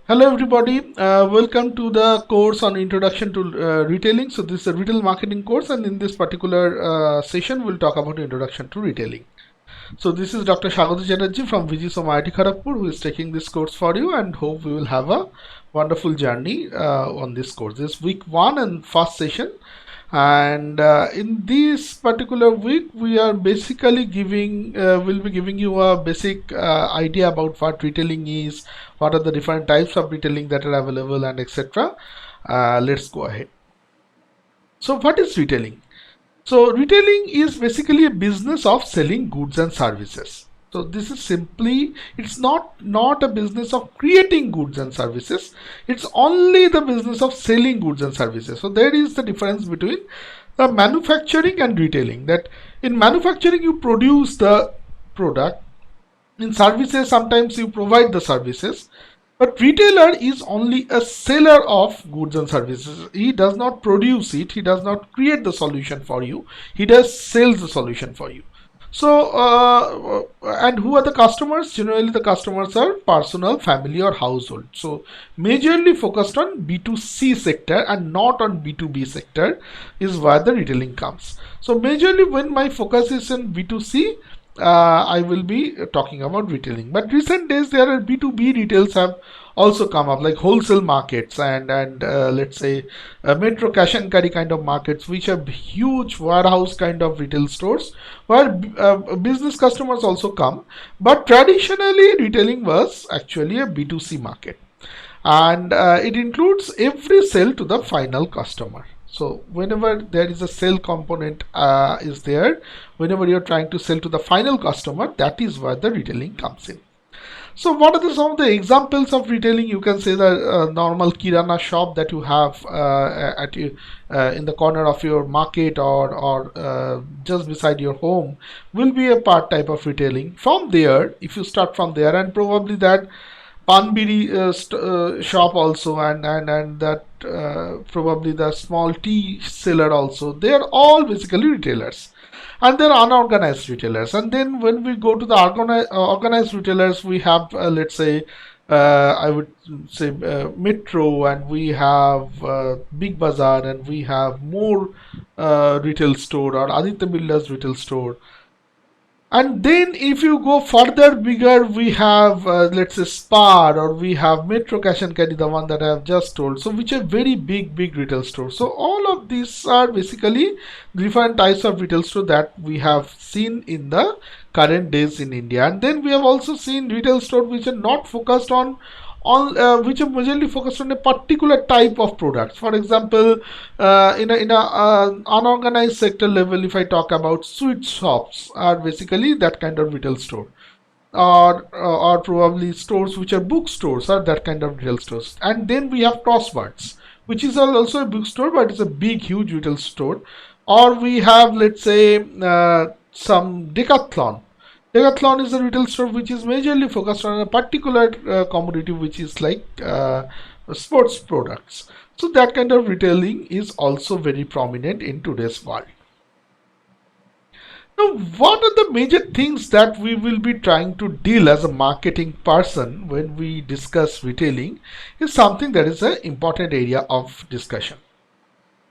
Hello everybody, welcome to the course on Introduction to Retailing. So this is a retail marketing course, and in this particular session we'll talk about Introduction to Retailing. So this is Dr. Shagata Chatterjee from VGSOM IIT Kharagpur who is taking this course for you, and hope we will have a wonderful journey on this course. This is week 1 and first session, and in this particular week we are basically will be giving you a basic idea about what retailing is, what are the different types of retailing that are available, and etc. Let's go ahead. So what is retailing? So retailing is basically a business of selling goods and services. So this is simply, it's not a business of creating goods and services. It's only the business of selling goods and services. So there is the difference between the manufacturing and retailing. That in manufacturing you produce the product. In services sometimes you provide the services. But retailer is only a seller of goods and services. He does not produce it. He does not create the solution for you. He does sells the solution for you. So, and who are the customers? Generally, the customers are personal, family, or household. So, majorly focused on B2C sector and not on B2B sector is where the retailing comes. So, majorly when my focus is in B2C, I will be talking about retailing. But recent days there are B2B retails have also come up, like wholesale markets and let's say metro cash and carry kind of markets, which are huge warehouse kind of retail stores where business customers also come. But traditionally retailing was actually a B2C market, and it includes every sale to the final customer. So whenever there is a sale component is there, whenever you're trying to sell to the final customer, that is where the retailing comes in. So what are some of the examples of retailing? You can say the normal kirana shop that you have at you in the corner of your market or just beside your home will be a part type of retailing. From there, if you start from there, and probably that Panbiri shop also, and that probably the small tea seller also, they are all basically retailers, and they're unorganized retailers. And then when we go to the organized retailers, we have let's say I would say Metro, and we have Big Bazaar, and we have more retail store, or Aditya Birla's retail store. And then if you go further bigger, we have let's say Spar, or we have Metro Cash and Carry, the one that I have just told. So which are very big retail stores. So all of these are basically different types of retail store that we have seen in the current days in India. And then we have also seen retail store which are not focused on which are majorly focused on a particular type of products. For example, in a unorganized sector level, if I talk about sweet shops, are basically that kind of retail store, or probably stores which are bookstores are that kind of retail stores. And then we have Crosswords, which is also a bookstore, but it's a big huge retail store. Or we have, let's say, some Decathlon. Decathlon is a retail store which is majorly focused on a particular commodity, which is like sports products. So that kind of retailing is also very prominent in today's world. Now, what are the major things that we will be trying to deal as a marketing person when we discuss retailing is something that is an important area of discussion.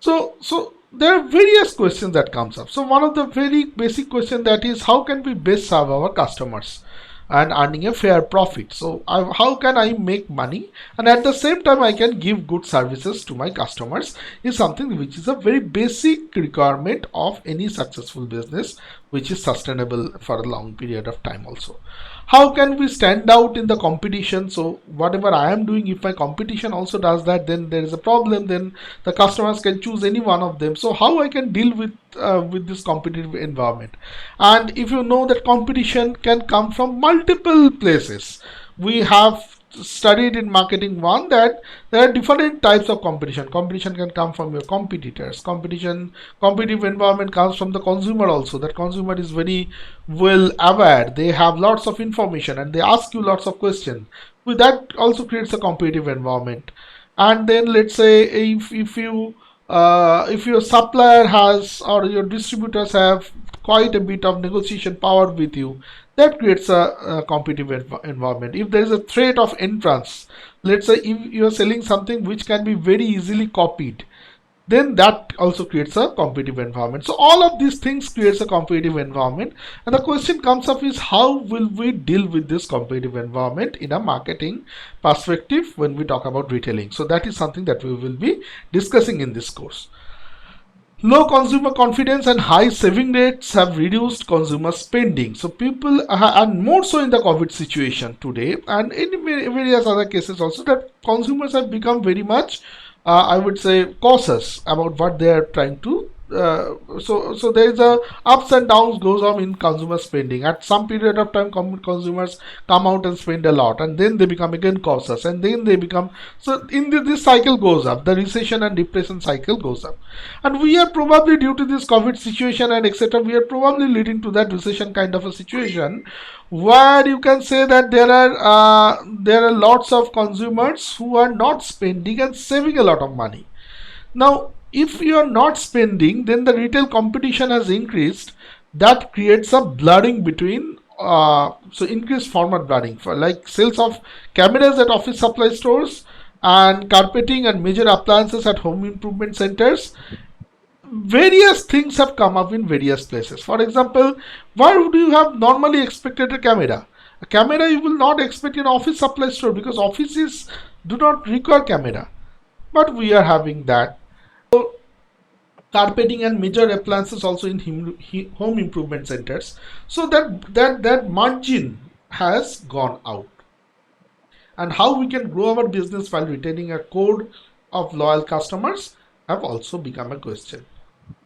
So there are various questions that comes up. So one of the very basic question that is, how can we best serve our customers and earning a fair profit? So how can I make money and at the same time I can give good services to my customers is something which is a very basic requirement of any successful business which is sustainable for a long period of time also. How can we stand out in the competition? So whatever I am doing, if my competition also does that, then there is a problem. Then the customers can choose any one of them. So how I can deal with this competitive environment? And if you know that competition can come from multiple places, we have studied in marketing one that there are different types of competition. Competition can come from your competitors. Competitive environment comes from the consumer also. That consumer is very well aware. They have lots of information and they ask you lots of questions. With that also creates a competitive environment. And then let's say if your supplier has or your distributors have quite a bit of negotiation power with you, that creates a competitive environment. If there is a threat of entrance, let's say if you are selling something which can be very easily copied, then that also creates a competitive environment. So all of these things creates a competitive environment, and the question comes up is how will we deal with this competitive environment in a marketing perspective when we talk about retailing. So that is something that we will be discussing in this course. Low consumer confidence and high saving rates have reduced consumer spending. So people and more so in the COVID situation today, and in various other cases also, that consumers have become very much, I would say, cautious about what they are trying to. So there is a ups and downs goes on in consumer spending. At some period of time, consumers come out and spend a lot, and then they become again cautious, and then they become, so in this cycle goes up. The recession and depression cycle goes up, and we are probably, due to this COVID situation and etc., we are probably leading to that recession kind of a situation, where you can say that there are lots of consumers who are not spending and saving a lot of money. Now, if you are not spending, then the retail competition has increased. That creates a blurring between, so increased format blurring for like sales of cameras at office supply stores and carpeting and major appliances at home improvement centers. Various things have come up in various places. For example, why would you have normally expected a camera? A camera you will not expect in office supply store because offices do not require camera, but we are having that. Carpeting and major appliances also in home improvement centers, so that margin has gone out. And how we can grow our business while retaining a core of loyal customers have also become a question.